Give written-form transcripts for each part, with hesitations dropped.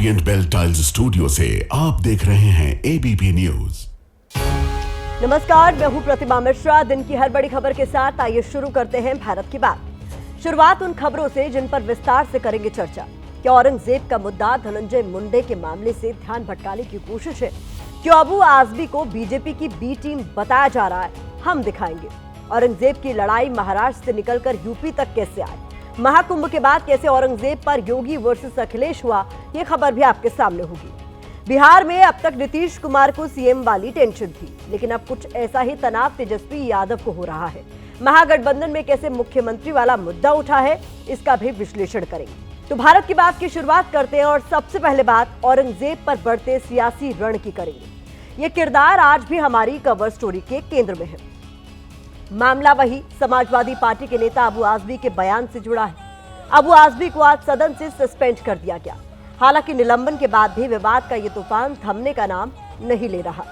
Orient bell tiles studio से आप देख रहे हैं एबीपी न्यूज। नमस्कार, मैं हूं प्रतिमा मिश्रा। दिन की हर बड़ी खबर के साथ आइए शुरू करते हैं भारत की बात। शुरुआत उन खबरों से जिन पर विस्तार से करेंगे चर्चा। क्या औरंगजेब का मुद्दा धनंजय मुंडे के मामले से ध्यान भटकाने की कोशिश है? क्यों अबू आजमी को बीजेपी की बी टीम बताया जा रहा है? हम दिखाएंगे। औरंगजेब की लड़ाई महाराष्ट्र से निकलकर यूपी तक कैसे आई? महाकुंभ के बाद कैसे औरंगजेब पर योगी वर्सेस अखिलेश हुआ, ये खबर भी आपके सामने होगी। बिहार में अब तक नीतीश कुमार को सीएम वाली टेंशन थी, लेकिन अब कुछ ऐसा ही तनाव तेजस्वी यादव को हो रहा है। महागठबंधन में कैसे मुख्यमंत्री वाला मुद्दा उठा है, इसका भी विश्लेषण करेंगे। तो भारत की बात की शुरुआत करते हैं और सबसे पहले बात औरंगजेब पर बढ़ते सियासी रण की करेंगे। ये किरदार आज भी हमारी कवर स्टोरी के केंद्र में है। मामला वही समाजवादी पार्टी के नेता अबू आजमी के बयान से जुड़ा है। अबू आजमी को आज सदन से सस्पेंड कर दिया गया। हालांकि निलंबन के बाद भी विवाद का ये तूफान थमने का नाम नहीं ले रहा।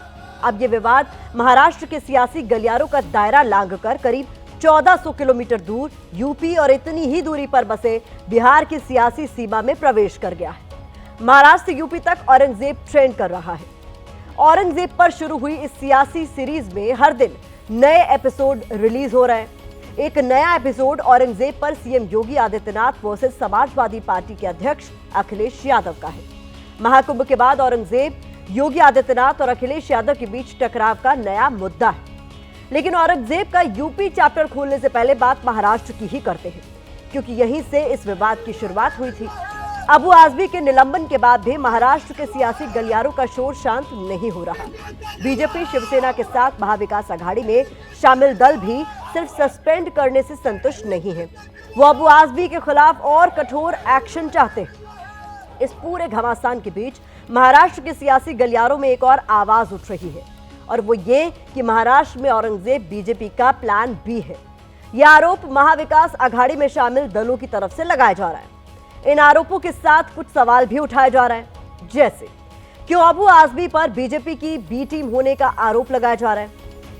अब ये विवाद महाराष्ट्र के सियासी गलियारों का दायरा लांघकर करीब 1400 किलोमीटर दूर यूपी और इतनी ही दूरी पर बसे बिहार की सियासी सीमा में प्रवेश कर गया है। महाराष्ट्र से यूपी तक औरंगजेब ट्रेंड कर रहा है। औरंगजेब पर शुरू हुई इस सियासी सीरीज में हर दिन नए एपिसोड रिलीज हो रहे हैं। एक नया एपिसोड औरंगजेब पर CM Yogi Adityanath versus Samajwadi party के अध्यक्ष अखिलेश यादव का है। महाकुंभ के बाद औरंगजेब, योगी आदित्यनाथ और अखिलेश यादव के बीच टकराव का नया मुद्दा है। लेकिन औरंगजेब का यूपी चैप्टर खोलने से पहले बात महाराष्ट्र की ही करते हैं, क्योंकि यहीं से इस विवाद की शुरुआत हुई थी। अबू आजमी के निलंबन के बाद भी महाराष्ट्र के सियासी गलियारों का शोर शांत नहीं हो रहा। बीजेपी शिवसेना के साथ महाविकास आघाड़ी में शामिल दल भी सिर्फ सस्पेंड करने से संतुष्ट नहीं है। वो अबू आजमी के खिलाफ और कठोर एक्शन चाहते हैं। इस पूरे घमासान के बीच महाराष्ट्र के सियासी गलियारों में एक और आवाज उठ रही है, और वो ये कि महाराष्ट्र में औरंगजेब बीजेपी का प्लान बी है। यह आरोप महाविकास आघाड़ी में शामिल दलों की तरफ से लगाया जा रहा है। इन आरोपों के साथ कुछ सवाल भी उठाए जा रहे हैं, जैसे क्यों अबू आजमी पर बीजेपी की बी टीम होने का आरोप लगाया जा रहा है?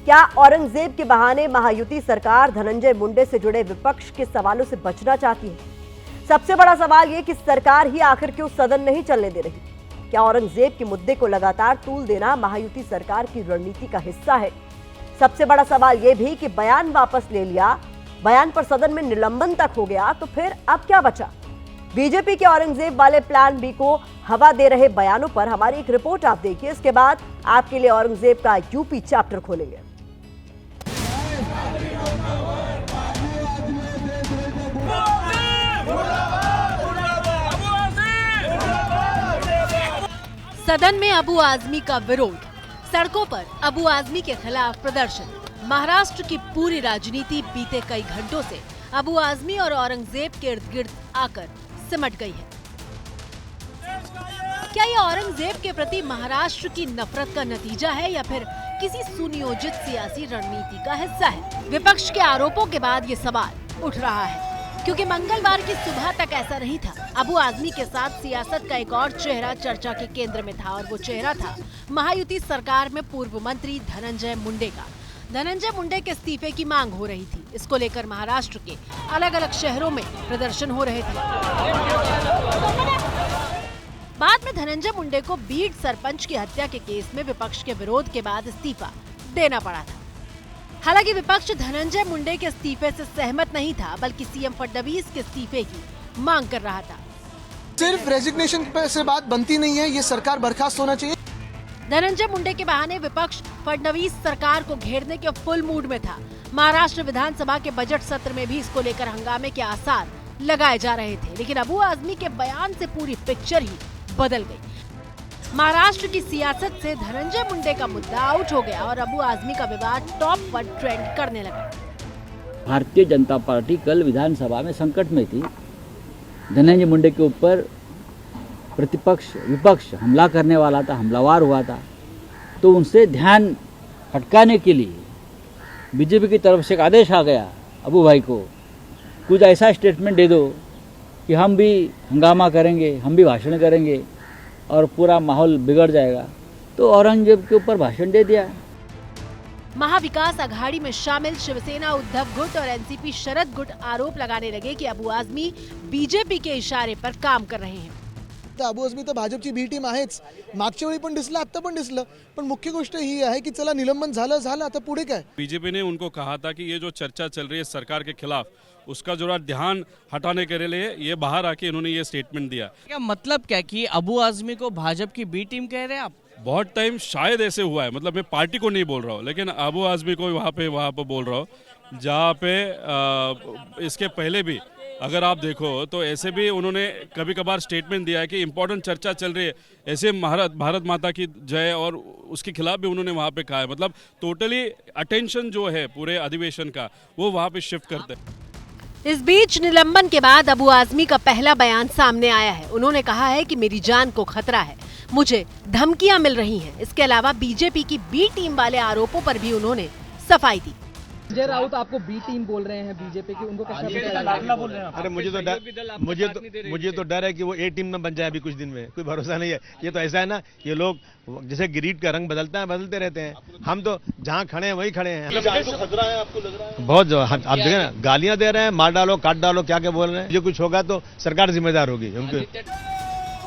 क्या औरंगजेब के बहाने महायुति सरकार धनंजय मुंडे से जुड़े विपक्ष के सवालों से बचना चाहती है? सबसे बड़ा सवाल यह कि सरकार ही आखिर क्यों सदन नहीं चलने दे रही? क्या औरंगजेब के मुद्दे को लगातार तूल देना महायुति सरकार की रणनीति का हिस्सा है? सबसे बड़ा सवाल यह भी कि बयान वापस ले लिया, बयान पर सदन में निलंबन तक हो गया, तो फिर अब क्या बचा? बीजेपी के औरंगजेब वाले प्लान बी को हवा दे रहे बयानों पर हमारी एक रिपोर्ट आप देखिए। इसके बाद आपके लिए औरंगजेब का यूपी चैप्टर खोलेंगे। सदन में अबू आजमी का विरोध, सड़कों पर अबू आजमी के खिलाफ प्रदर्शन। महाराष्ट्र की पूरी राजनीति बीते कई घंटों से अबू आजमी और औरंगजेब के इर्द गिर्द आकर सिमट गई है। क्या ये औरंगजेब के प्रति महाराष्ट्र की नफरत का नतीजा है या फिर किसी सुनियोजित सियासी रणनीति का हिस्सा है? विपक्ष के आरोपों के बाद ये सवाल उठ रहा है, क्योंकि मंगलवार की सुबह तक ऐसा नहीं था। अबू आजमी के साथ सियासत का एक और चेहरा चर्चा के केंद्र में था, और वो चेहरा था महायुति सरकार में पूर्व मंत्री धनंजय मुंडे का। धनंजय मुंडे के इस्तीफे की मांग हो रही थी। इसको लेकर महाराष्ट्र के अलग अलग शहरों में प्रदर्शन हो रहे थे। बाद में धनंजय मुंडे को बीड सरपंच की हत्या के केस में विपक्ष के विरोध के बाद इस्तीफा देना पड़ा था। हालांकि विपक्ष धनंजय मुंडे के इस्तीफे से सहमत नहीं था, बल्कि सीएम फडणवीस के इस्तीफे की मांग कर रहा था। सिर्फ रेजिग्नेशन से बात बनती नहीं है, ये सरकार बर्खास्त होना चाहिए। धनंजय मुंडे के बहाने विपक्ष फडणवीस सरकार को घेरने के फुल मूड में था। महाराष्ट्र विधानसभा के बजट सत्र में भी इसको लेकर हंगामे के आसार लगाए जा रहे थे, लेकिन अबू आजमी के बयान से पूरी पिक्चर ही बदल गई। महाराष्ट्र की सियासत से धनंजय मुंडे का मुद्दा आउट हो गया और अबू आजमी का विवाद टॉप पर ट्रेंड करने लगा। भारतीय जनता पार्टी कल विधानसभा में संकट में थी। धनंजय मुंडे के ऊपर विपक्ष हमला करने वाला था, हमलावर हुआ था, तो उनसे ध्यान हटकाने के लिए बीजेपी की तरफ से एक आदेश आ गया अबू भाई को, कुछ ऐसा स्टेटमेंट दे दो कि हम भी हंगामा करेंगे, हम भी भाषण करेंगे और पूरा माहौल बिगड़ जाएगा। तो औरंगजेब के ऊपर भाषण दे दिया। महाविकास आघाड़ी में शामिल शिवसेना उद्धव गुट और एनसीपी शरद गुट आरोप लगाने लगे कि अबू आजमी बीजेपी के इशारे पर काम कर रहे हैं। तर अबू आझमी तर भाजपची बी टीम आहेच, मागच्या वेळी पण दिसलं, आता पण दिसलं, पण मुख्य गोष्ट ही आहे की चला निलंबन झालं, आता पुढे काय? बीजेपी ने उनको कहा था कि ये जो चर्चा चल रही है सरकार के खिलाफ, उसका जो ध्यान हटाने के लिए ये बाहर आके इन्होंने ये स्टेटमेंट दिया। क्या मतलब क्या कि अबू आजमी को भाजपा की बी टीम कह रहे हैं आप? बहुत टाइम शायद ऐसे हुआ है, मतलब मैं पार्टी को नहीं बोल रहा हूँ, लेकिन अबू आजमी को वहाँ पे बोल रहा हूँ, जहाँ पे इसके पहले भी अगर आप देखो तो ऐसे भी उन्होंने कभी कभार स्टेटमेंट दिया है कि इम्पोर्टेंट चर्चा चल रही है, ऐसे भारत माता की जय और उसके खिलाफ भी उन्होंने वहाँ पे कहा है। मतलब टोटली अटेंशन जो है पूरे अधिवेशन का वो वहाँ पे शिफ्ट करते हैं। इस बीच निलंबन के बाद अबू आजमी का पहला बयान सामने आया है। उन्होंने कहा है कि मेरी जान को खतरा है, मुझे धमकियां मिल रही हैं। इसके अलावा बीजेपी की बी टीम वाले आरोपों पर भी उन्होंने सफाई दी। संजय राउत आपको बी टीम बोल रहे हैं बीजेपी की, उनको कैसे? अरे मुझे तो डर है कि वो ए टीम में बन जाए अभी कुछ दिन में, कोई भरोसा नहीं है। ये तो ऐसा है ना, ये लोग जैसे गिरीट का रंग बदलता है, बदलते रहते हैं। हम तो जहाँ खड़े हैं वही खड़े हैं। खतरा है आपको लग रहा है? बहुत आप देखें ना, गालियां दे रहे हैं, मार डालो काट डालो, क्या क्या बोल रहे हैं। जो कुछ होगा तो सरकार जिम्मेदार होगी उनके।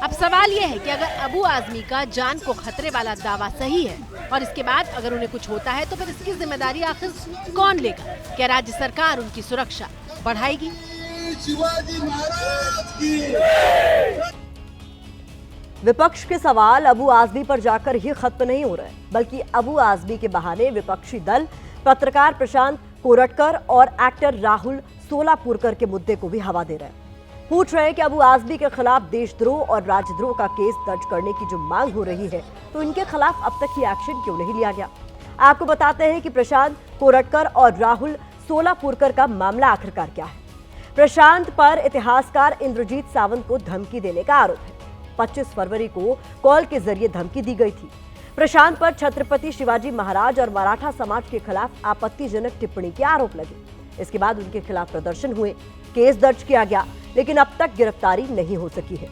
अब सवाल यह है कि अगर अबू आजमी का जान को खतरे वाला दावा सही है और इसके बाद अगर उन्हें कुछ होता है तो फिर इसकी जिम्मेदारी आखिर कौन लेगा? क्या राज्य सरकार उनकी सुरक्षा बढ़ाएगी? विपक्ष के सवाल अबू आजमी पर जाकर ही खत्म नहीं हो रहे, बल्कि अबू आजमी के बहाने विपक्षी दल पत्रकार प्रशांत कोरटकर और एक्टर राहुल सोलापुरकर के मुद्दे को भी हवा दे रहे हैं। पूछ रहे हैं कि अबू आजमी के खिलाफ देशद्रोह और राजद्रोह का केस दर्ज करने की जो मांग हो रही है तो इनके खिलाफ अब तक ही एक्शन क्यों नहीं लिया गया। आपको बताते हैं कि प्रशांत कोरटकर और राहुल सोलापुरकर का मामला आखिरकार क्या है। प्रशांत पर इतिहासकार इंद्रजीत सावंत को धमकी देने का आरोप है। 25 फरवरी को कॉल के जरिए धमकी दी गई थी। प्रशांत पर छत्रपति शिवाजी महाराज और मराठा समाज के खिलाफ आपत्तिजनक टिप्पणी के आरोप लगे। इसके बाद उनके खिलाफ प्रदर्शन हुए, केस दर्ज किया गया, लेकिन अब तक गिरफ्तारी नहीं हो सकी है।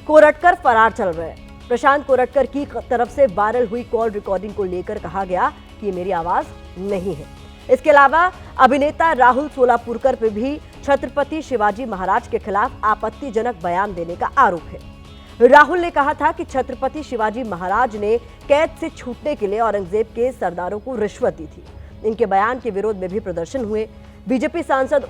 कोरटकर फरार चल रहे हैं। प्रशांत कोरटकर की तरफ से वायरल हुई कॉल रिकॉर्डिंग को लेकर कहा गया कि ये मेरी आवाज नहीं है। इसके अलावा अभिनेता राहुल सोलापुरकर पर भी छत्रपति शिवाजी महाराज के खिलाफ आपत्तिजनक बयान देने का आरोप है। राहुल ने कहा था कि छत्रपति शिवाजी महाराज ने कैद से छूटने के लिए औरंगजेब के सरदारों को रिश्वत दी थी। इनके बयान के विरोध में भी प्रदर्शन हुए। बीजेपी सांसद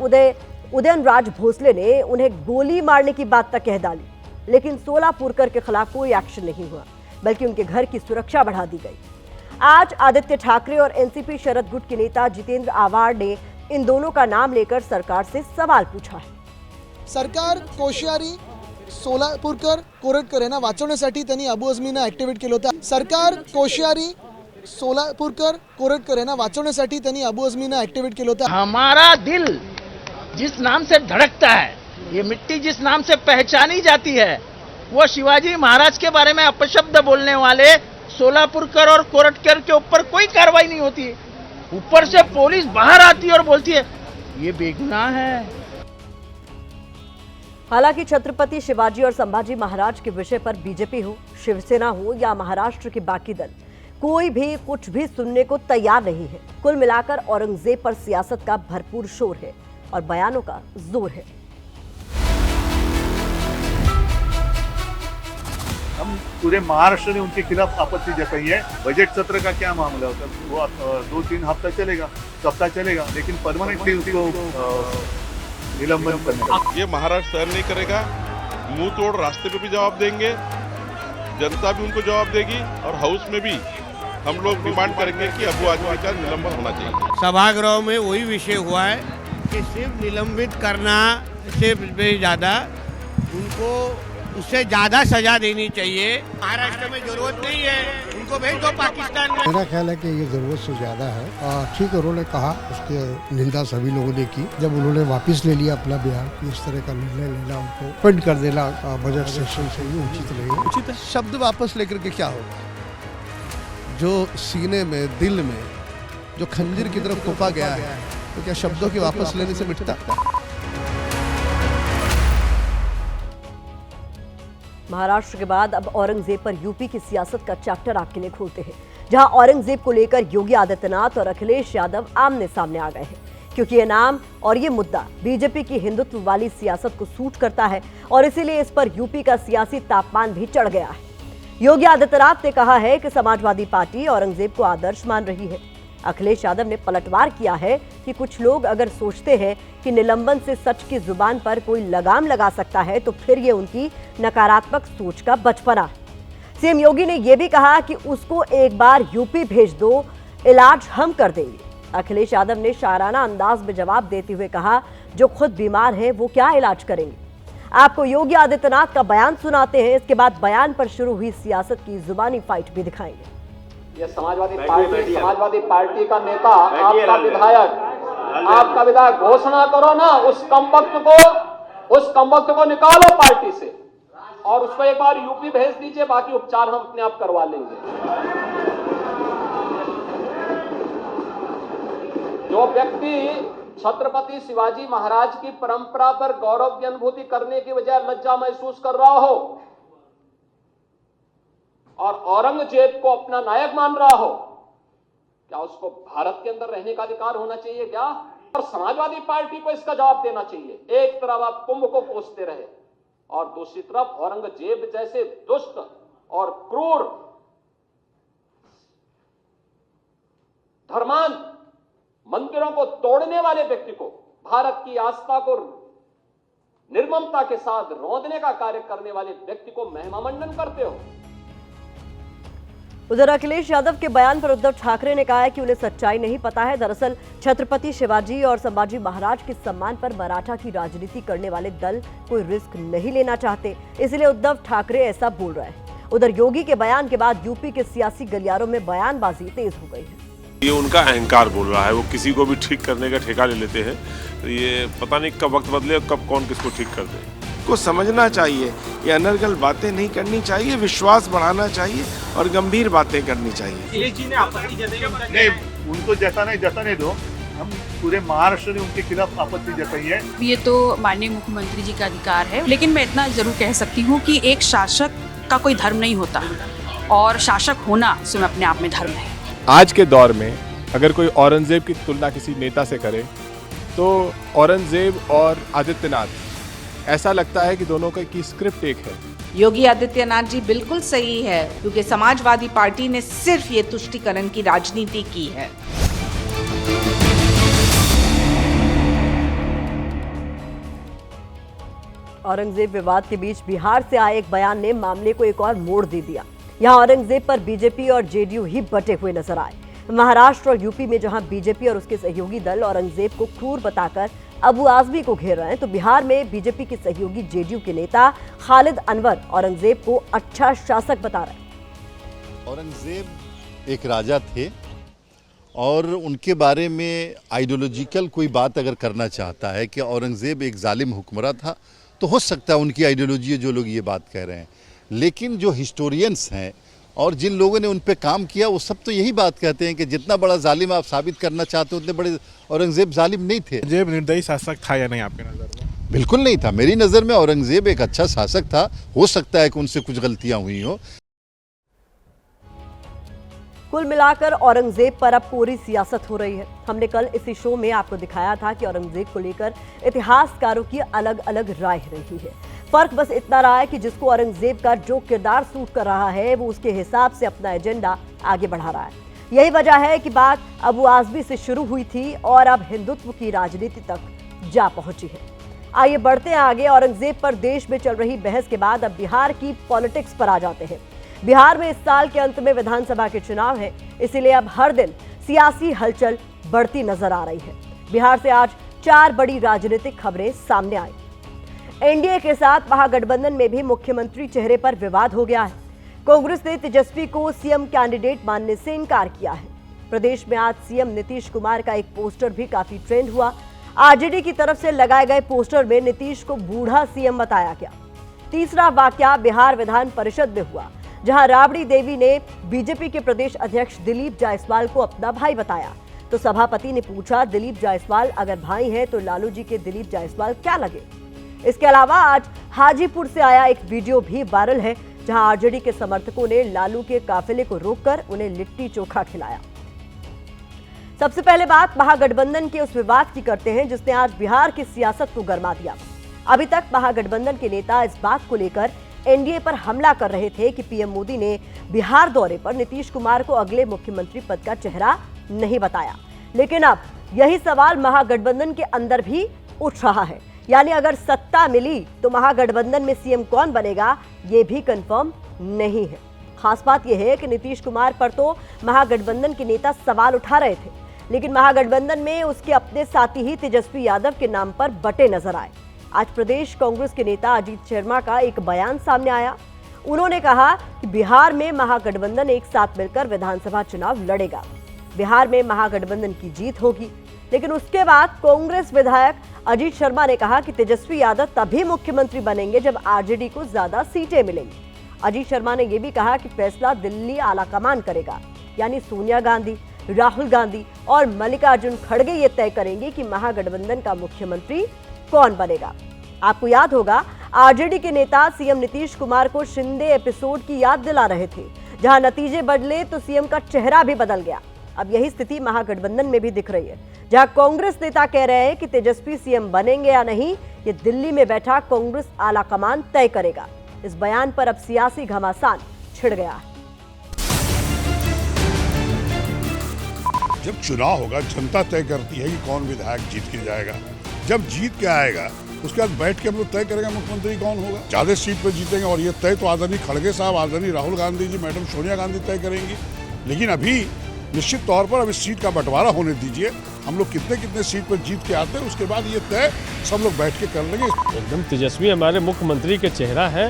उदयनराज भोसले ने उन्हें गोली मारने की बात तक कह डाली, लेकिन सोलापुरकर के खिलाफ कोई एक्शन नहीं हुआ, बल्कि उनके घर की सुरक्षा बढ़ा दी गई। आज आदित्य ठाकरे और एनसीपी शरद गुट के नेता जितेंद्र आव्हाड ने इन दोनों का नाम लेकर सरकार से सवाल पूछा है। सरकार कोश्यारी सोलापुरकर कोरटकर यांना वाचवण्यासाठी त्यांनी अबू आझमींना ऍक्टिव्हेट केलं होतं। सरकार कोश्यारी सोलापुरकर कोरटकर यांना वाचवण्यासाठी त्यांनी अबू आझमींना ऍक्टिव्हेट केलं होतं। हमारा दिल जिस नाम से धड़कता है, ये मिट्टी जिस नाम से पहचानी जाती है, वो शिवाजी महाराज के बारे में अपशब्द बोलने वाले सोलापुरकर और कोरटकर के ऊपर कोई कार्रवाई नहीं होती। ऊपर से पुलिस बाहर आती है और बोलती है ये बेगुनाह है। हालांकि छत्रपति शिवाजी और संभाजी महाराज के विषय पर बीजेपी हो, शिवसेना हो या महाराष्ट्र के बाकी दल, कोई भी कुछ भी सुनने को तैयार नहीं है। कुल मिलाकर औरंगजेब पर सियासत का भरपूर शोर है और बयानों का जोर है। हम पूरे महाराष्ट्र ने उनके खिलाफ आपत्ति जताई है। बजट सत्र का क्या मामला होता है, वो 2-3 हफ्ता चलेगा, सप्ताह चलेगा, लेकिन परमानेंटली उसको निलंबन करने का ये महाराष्ट्र सहन नहीं करेगा। मुंह तोड़ रास्ते पे भी जवाब देंगे, जनता भी उनको जवाब देगी, और हाउस में भी हम लोग डिमांड करेंगे कि अबू आजमी का निलंबन होना चाहिए। सभागृह में वही विषय हुआ है कि सिर्फ निलंबित करना से ज़्यादा उनको उससे ज़्यादा सजा देनी चाहिए। महाराष्ट्र में जरूरत नहीं है, उनको भेज दो पाकिस्तान में। मेरा ख्याल है कि ये जरूरत से ज़्यादा है। ठीक है, उन्होंने कहा, उसकी निंदा सभी लोगों ने की। जब उन्होंने वापस ले लिया अपना बयान, इस तरह का निर्णय लेना, उनको पेंड कर देना बजट सेशन से ये उचित नहीं है। उचित शब्द वापस लेकर के क्या होगा? जो सीने में, दिल में जो खंजर की तरफ तोपा गया है, तो क्या शब्दों के वापस लेने से मिटता? महाराष्ट्र के बाद अब औरंगजेब पर यूपी की सियासत का चैप्टर आपके लिए खोलते हैं, जहां औरंगजेब को लेकर योगी आदित्यनाथ और अखिलेश यादव आमने सामने आ गए हैं। क्योंकि ये नाम और ये मुद्दा बीजेपी की हिंदुत्व वाली सियासत को सूट करता है और इसीलिए इस पर यूपी का सियासी तापमान भी चढ़ गया है। योगी आदित्यनाथ ने कहा है कि समाजवादी पार्टी औरंगजेब को आदर्श मान रही है। अखिलेश यादव ने पलटवार किया है कि कुछ लोग अगर सोचते हैं कि निलंबन से सच की जुबान पर कोई लगाम लगा सकता है तो फिर ये उनकी नकारात्मक सोच का बचपना है। सीएम योगी ने यह भी कहा कि उसको एक बार यूपी भेज दो, इलाज हम कर देंगे। अखिलेश यादव ने शायराना अंदाज में जवाब देते हुए कहा, जो खुद बीमार है वो क्या इलाज करेंगे। आपको योगी आदित्यनाथ का बयान सुनाते हैं, इसके बाद बयान पर शुरू हुई सियासत की जुबानी फाइट भी दिखाएंगे। ये समाजवादी पार्टी का नेता, आपका विधायक घोषणा करो ना, उस कमबख्त को निकालो पार्टी से और उसको एक बार यूपी भेज दीजिए, बाकी उपचार हम अपने आप करवा लेंगे। जो व्यक्ति छत्रपति शिवाजी महाराज की परंपरा पर गौरव की अनुभूति करने की बजाय लज्जा महसूस कर रहा हो और औरंगजेब को अपना नायक मान रहा हो, क्या उसको भारत के अंदर रहने का अधिकार होना चाहिए क्या? और समाजवादी पार्टी को इसका जवाब देना चाहिए। एक तरफ आप कुंभ को कोसते रहे और दूसरी तरफ औरंगजेब जैसे दुष्ट और क्रूर धर्मांध मंदिरों को तोड़ने वाले व्यक्ति को, भारत की आस्था को निर्ममता के साथ रौंदने का कार्य करने वाले व्यक्ति को महिमा मंडन करते हो। उधर अखिलेश यादव के बयान पर उद्धव ठाकरे ने कहा है कि उन्हें सच्चाई नहीं पता है। दरअसल छत्रपति शिवाजी और संभाजी महाराज के सम्मान पर मराठा की राजनीति करने वाले दल कोई रिस्क नहीं लेना चाहते, इसलिए उद्धव ठाकरे ऐसा बोल रहे हैं। उधर योगी के बयान के बाद यूपी के सियासी गलियारों में बयानबाजी तेज हो गई है। ये उनका अहंकार बोल रहा है, वो किसी को भी ठीक करने का ठेका ले लेते हैं। तो ये पता नहीं कब वक्त बदले और कब कौन किसको ठीक कर दे। को समझना चाहिए, ये अनर्गल बातें नहीं करनी चाहिए, विश्वास बढ़ाना चाहिए और गंभीर बातें करनी चाहिए। नहीं, उनको जताने दो, हम पूरे महाराष्ट्र ने उनके खिलाफ आपत्ति जताई है। ये तो माननीय मुख्यमंत्री जी का अधिकार है, लेकिन मैं इतना जरूर कह सकती हूँ कि एक शासक का कोई धर्म नहीं होता और शासक होना स्वयं अपने आप में धर्म है। आज के दौर में अगर कोई औरंगजेब की तुलना किसी नेता से करे तो औरंगजेब और आदित्यनाथ ऐसा लगता है कि दोनों की स्क्रिप्ट एक है। योगी आदित्यनाथ जी बिल्कुल सही है, क्योंकि समाजवादी पार्टी ने सिर्फ ये तुष्टीकरण की राजनीति की है। औरंगजेब विवाद के बीच बिहार से आए एक बयान ने मामले को एक और मोड़ दे दिया। यहां औरंगजेब पर बीजेपी और जेडीयू ही बटे हुए नजर आए। महाराष्ट्र और यूपी में जहां बीजेपी और उसके सहयोगी दल औरंगजेब को क्रूर बताकर अबू आजमी को घेर रहे हैं, तो बिहार में बीजेपी के सहयोगी जेडीयू के नेता खालिद अनवर औरंगजेब को अच्छा शासक बता रहे हैं। औरंगजेब एक राजा थे और उनके बारे में आइडियोलॉजिकल कोई बात अगर करना चाहता है कि औरंगजेब एक जालिम हुक्मरान था, तो हो सकता है उनकी आइडियोलॉजी है जो लोग ये बात कह रहे हैं। लेकिन जो हिस्टोरियंस हैं और जिन लोगों ने उन पे काम किया, वो सब तो यही बात कहते हैं कि जितना बड़ा जालिम आप साबित करना चाहते हो उतने बड़े औरंगजेब जालिम नहीं थे। औरंगजेब निर्दयी शासक था या नहीं आपके नज़र में? बिल्कुल नहीं था। मेरी नज़र में औरंगजेब एक अच्छा शासक था। हो सकता है कि उनसे कुछ गलतियां हुई हो। कुल मिलाकर औरंगजेब पर अब पूरी सियासत हो रही है। हमने कल इसी शो में आपको दिखाया था कि औरंगजेब को लेकर इतिहासकारों की अलग अलग राय रही है। फर्क बस इतना रहा है कि जिसको औरंगजेब का जो किरदार सूट कर रहा है वो उसके हिसाब से अपना एजेंडा आगे बढ़ा रहा है। यही वजह है कि बात अबू आजमी से शुरू हुई थी और अब हिंदुत्व की राजनीति तक जा पहुंची है। आइए बढ़ते हैं आगे। औरंगजेब पर देश में चल रही बहस के बाद अब बिहार की पॉलिटिक्स पर आ जाते हैं। बिहार में इस साल के अंत में विधानसभा के चुनाव है, इसीलिए अब हर दिन सियासी हलचल बढ़ती नजर आ रही है। बिहार से आज 4 बड़ी राजनीतिक खबरें सामने आई। एनडीए के साथ महागठबंधन में भी मुख्यमंत्री चेहरे पर विवाद हो गया है। कांग्रेस ने तेजस्वी को सीएम कैंडिडेट मानने से इनकार किया है। प्रदेश में आज सीएम नीतीश कुमार का एक पोस्टर भी काफी ट्रेंड हुआ। आरजेडी की तरफ से लगाए गए पोस्टर में नीतीश को बूढ़ा सीएम बताया गया। तीसरा वाकया बिहार विधान परिषद में हुआ, जहां राबड़ी देवी ने बीजेपी के प्रदेश अध्यक्ष दिलीप जायसवाल को अपना भाई बताया। तो सभापति ने पूछा, दिलीप जायसवाल अगर भाई हैं तो लालू जी के दिलीप जायसवाल क्या लगे। इसके अलावा आज हाजीपुर से आया एक वीडियो भी वायरल है, जहां आरजेडी के समर्थकों ने लालू के काफिले को रोककर उन्हें लिट्टी चोखा खिलाया। सबसे पहले बात महागठबंधन के उस विवाद की करते हैं जिसने आज बिहार की सियासत को गरमा दिया। अभी तक महागठबंधन के नेता इस बात को लेकर एनडीए पर हमला कर रहे थे कि पीएम मोदी ने बिहार दौरे पर नीतीश कुमार को अगले मुख्यमंत्री पद का चेहरा नहीं बताया। लेकिन अब यही सवाल महागठबंधन के अंदर भी उठ रहा है, यानी अगर सत्ता मिली तो महागठबंधन में सीएम कौन बनेगा ये भी कंफर्म नहीं है। खास बात यह है कि नीतीश कुमार पर तो महागठबंधन के नेता सवाल उठा रहे थे, लेकिन महागठबंधन में उसके अपने साथी ही तेजस्वी यादव के नाम पर बटे नजर आए। आज प्रदेश कांग्रेस के नेता अजीत शर्मा का एक बयान सामने आया। उन्होंने कहा कि बिहार में महागठबंधन एक साथ मिलकर विधानसभा चुनाव लड़ेगा, बिहार में महागठबंधन की जीत होगी। लेकिन उसके बाद कांग्रेस विधायक अजीत शर्मा ने कहा कि तेजस्वी यादव तभी मुख्यमंत्री बनेंगे जब आरजेडी को ज्यादा सीटें मिलेंगी। अजीत शर्मा ने यह भी कहा कि फैसला दिल्ली आलाकमान करेगा, यानी सोनिया गांधी, राहुल गांधी और मल्लिकार्जुन खड़गे ये तय करेंगे कि महागठबंधन का मुख्यमंत्री कौन बनेगा। आपको याद होगा आरजेडी के नेता सीएम नीतीश कुमार को शिंदे एपिसोड की याद दिला रहे थे, जहां नतीजे बदले तो सीएम का चेहरा भी बदल गया। अब यही स्थिति महागठबंधन में भी दिख रही है, जहां कांग्रेस नेता कह रहे हैं कि तेजस्वी सीएम बनेंगे या नहीं ये दिल्ली में बैठा कांग्रेस आलाकमान तय करेगा। इस बयान पर अब सियासी घमासान छिड़ गया है। जब चुनाव होगा जनता तय करती है कि कौन विधायक जीत के जाएगा। जब जीत के आएगा उसके बाद बैठ के हम लोग तय करेंगे मुख्यमंत्री कौन होगा। ज्यादा सीट पर जीतेंगे और ये तय तो आदरणीय खड़गे साहब, आदरणीय राहुल गांधी जी, मैडम सोनिया गांधी तय करेंगी। लेकिन अभी निश्चित तौर पर अभी सीट का बंटवारा होने दीजिए, हम लोग कितने सीट पर जीत के आते हैं उसके बाद ये तय सब लोग बैठ के कर लेंगे। एकदम तेजस्वी हमारे मुख्यमंत्री के चेहरा है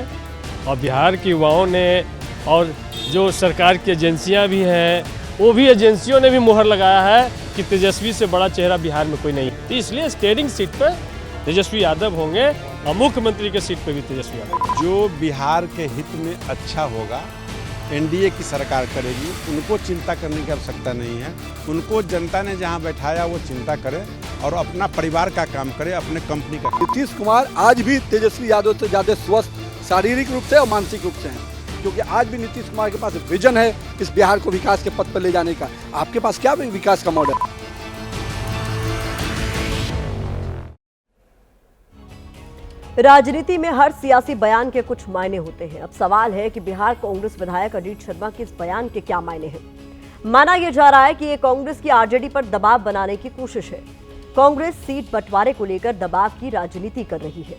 और बिहार के युवाओं ने और जो सरकार की एजेंसियां भी हैं वो भी एजेंसियों ने भी मुहर लगाया है कि तेजस्वी से बड़ा चेहरा बिहार में कोई नहीं। तो इसलिए स्टेयरिंग सीट पर तेजस्वी यादव होंगे और मुख्यमंत्री के सीट पर भी तेजस्वी यादव। जो बिहार के हित में अच्छा होगा एनडीए की सरकार करेगी, उनको चिंता करने की आवश्यकता नहीं है। उनको जनता ने जहां बैठाया वो चिंता करे और अपना परिवार का काम करे, अपने कंपनी का। नीतीश कुमार आज भी तेजस्वी यादव से ज़्यादा स्वस्थ शारीरिक रूप से और मानसिक रूप से हैं, क्योंकि आज भी नीतीश कुमार के पास विजन है इस बिहार को विकास के पथ पर ले जाने का। आपके पास क्या विकास का मॉडल? राजनीति में हर सियासी बयान के कुछ मायने होते हैं। अब सवाल है कि बिहार कांग्रेस विधायक अजीत शर्मा के इस बयान के क्या मायने हैं। माना यह जा रहा है कि ये कांग्रेस की आरजेडी पर दबाव बनाने की कोशिश है। कांग्रेस सीट बंटवारे को लेकर दबाव की राजनीति कर रही है,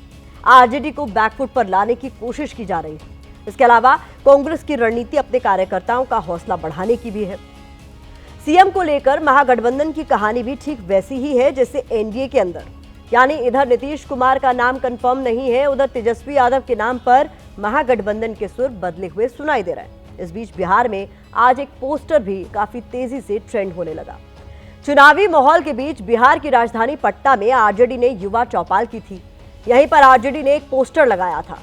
आरजेडी को बैकफुट पर लाने की कोशिश की जा रही है। इसके अलावा कांग्रेस की रणनीति अपने कार्यकर्ताओं का हौसला बढ़ाने की भी है। सीएम को लेकर महागठबंधन की कहानी भी ठीक वैसी ही है जैसे एनडीए के अंदर, यानी इधर नीतीश कुमार का नाम कंफर्म नहीं है, उधर तेजस्वी यादव के नाम पर महागठबंधन के सुर बदले हुए सुनाई दे रहे हैं। इस बीच बिहार में आज एक पोस्टर भी काफी तेजी से ट्रेंड होने लगा। चुनावी माहौल के बीच बिहार की राजधानी पटना में आरजेडी ने युवा चौपाल की थी। यहीं पर आरजेडी ने एक पोस्टर लगाया था।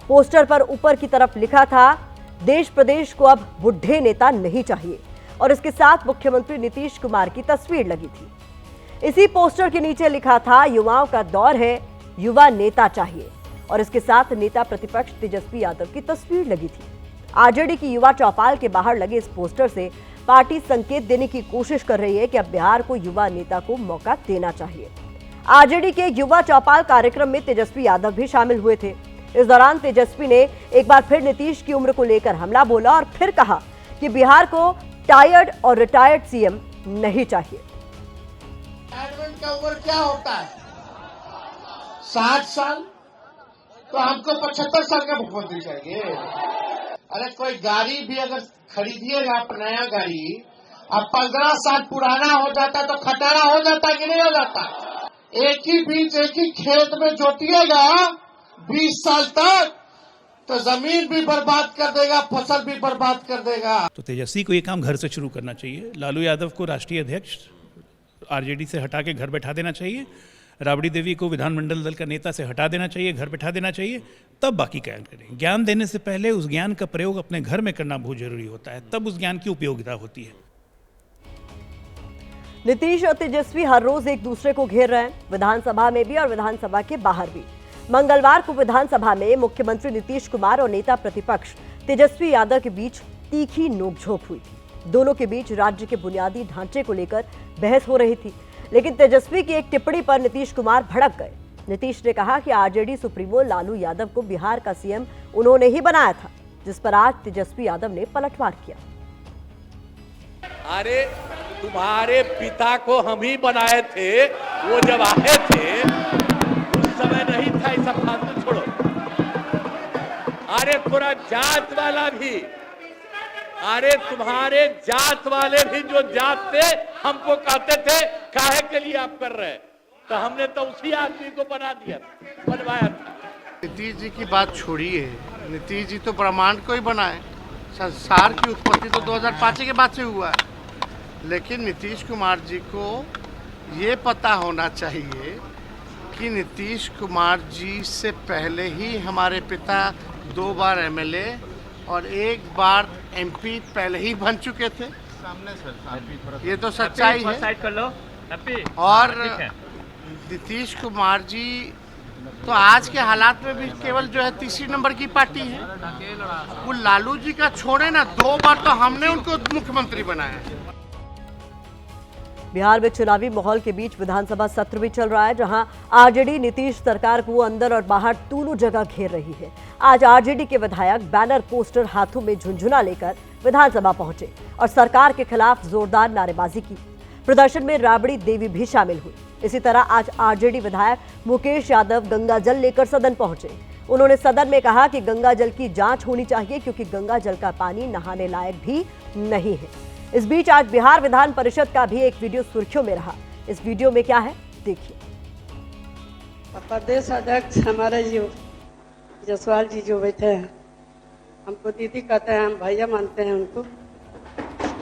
पोस्टर पर ऊपर की तरफ लिखा था, देश प्रदेश को अब बुढ़े नेता नहीं चाहिए, और इसके साथ मुख्यमंत्री नीतीश कुमार की तस्वीर लगी थी। इसी पोस्टर के नीचे लिखा था, युवाओं का दौर है, युवा नेता चाहिए, और इसके साथ नेता प्रतिपक्ष तेजस्वी यादव की तस्वीर लगी थी। आरजेडी की युवा चौपाल के बाहर लगे इस पोस्टर से पार्टी संकेत देने की कोशिश कर रही है कि अब बिहार को युवा नेता को मौका देना चाहिए। आरजेडी के युवा चौपाल कार्यक्रम में तेजस्वी यादव भी शामिल हुए थे। इस दौरान तेजस्वी ने एक बार फिर नीतीश की उम्र को लेकर हमला बोला और फिर कहा कि बिहार को टायर्ड और रिटायर्ड सीएम नहीं चाहिए। रिटायरमेंट का उम्र क्या होता है? 60 साल? तो हमको 75 साल का मुख्यमंत्री चाहिए। अरे कोई गाड़ी भी अगर खरीदिएगा आप नया गाड़ी, अब 15 साल पुराना हो जाता तो खटारा हो जाता कि नहीं हो जाता? एक ही बीज एक ही खेत में जोतिएगा 20 साल तक तो जमीन भी बर्बाद कर देगा, फसल भी बर्बाद कर देगा। तो तेजस्वी को ये काम घर से शुरू करना चाहिए। लालू यादव को राष्ट्रीय अध्यक्ष आरजेडी से हटा के घर बैठा देना चाहिए। राबड़ी देवी को विधानमंडल दल का नेता से हटा देना चाहिए, घर बैठा देना चाहिए, तब बाकी ज्ञान करें। ज्ञान देने से पहले उस ज्ञान का प्रयोग अपने घर में करना बहुत जरूरी होता है, तब उस ज्ञान की उपयोगिता होती है। नीतीश और तेजस्वी हर रोज एक दूसरे को घेर रहे हैं, विधानसभा में भी और विधानसभा के बाहर भी। मंगलवार को विधानसभा में मुख्यमंत्री नीतीश कुमार और नेता प्रतिपक्ष तेजस्वी यादव के बीच तीखी नोकझोंक हुई थी। दोनों के बीच राज्य के बुनियादी ढांचे को लेकर बहस हो रही थी, लेकिन तेजस्वी की एक टिप्पणी पर नीतीश कुमार भड़क गए। नीतीश ने कहा कि आरजेडी सुप्रीमो लालू यादव को बिहार का सीएम उन्होंने ही बनाया था, जिस पर आज तेजस्वी यादव ने पलटवार किया। अरे तुम्हारे पिता को हम ही बनाए थे, वो जब आए थे उस समय नहीं था, ये सब फालतू छोड़ो। अरे पूरा जात वाला भी, अरे तुम्हारे जात वाले भी जो जात थे हमको कहते थे काहे के लिए आप कर रहे हैं, तो हमने तो उसी आदमी को बनवाया था। नीतीश जी की बात छोड़िए, नीतीश जी तो ब्रह्मांड को ही बनाए। संसार की उत्पत्ति तो 2005 के बाद से हुआ है, लेकिन नीतीश कुमार जी को ये पता होना चाहिए कि नीतीश कुमार जी से पहले ही हमारे पिता 2 बार एमएलए और 1 बार एमपी पहले ही बन चुके थे। सामने सर, ये तो सच्चाई है। और नीतीश कुमार जी तो आज के हालात में भी केवल जो है तीसरी नंबर की पार्टी है। वो लालू जी का छोड़े ना, 2 बार तो हमने उनको मुख्यमंत्री बनाया। बिहार में चुनावी माहौल के बीच विधानसभा सत्र भी चल रहा है, जहां आरजेडी नीतीश सरकार को अंदर और बाहर दोनों जगह घेर रही है। आज आरजेडी के विधायक बैनर पोस्टर हाथों में झुंझुना लेकर विधानसभा पहुंचे और सरकार के खिलाफ जोरदार नारेबाजी की। प्रदर्शन में राबड़ी देवी भी शामिल हुई। इसी तरह आज आरजेडी विधायक मुकेश यादव गंगा जल लेकर सदन पहुंचे। उन्होंने सदन में कहा कि गंगा जल की जांच होनी चाहिए, क्योंकि गंगा जल का पानी नहाने लायक भी नहीं है। इस बीच आज बिहार विधान परिषद का भी एक वीडियो सुर्खियों में रहा। इस वीडियो में क्या है, देखिए। प्रदेश अध्यक्ष हमारे जो जसवाल जी जो बैठे हैं, हमको दीदी कहते हैं, हम भैया मानते हैं उनको,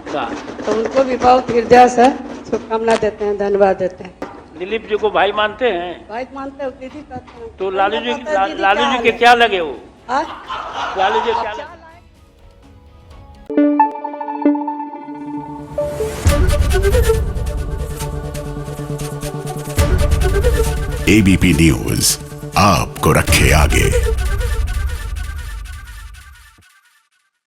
तो उनको भी बहुत हृदय से शुभकामना देते हैं, धन्यवाद देते हैं। दिलीप जी को भाई मानते हैं? भाई मानते हैं, दीदी कहते हैं। तो लालू जी के क्या लगे वो? लालू जी क्या लगे? एबीपी न्यूज आपको रखे आगे।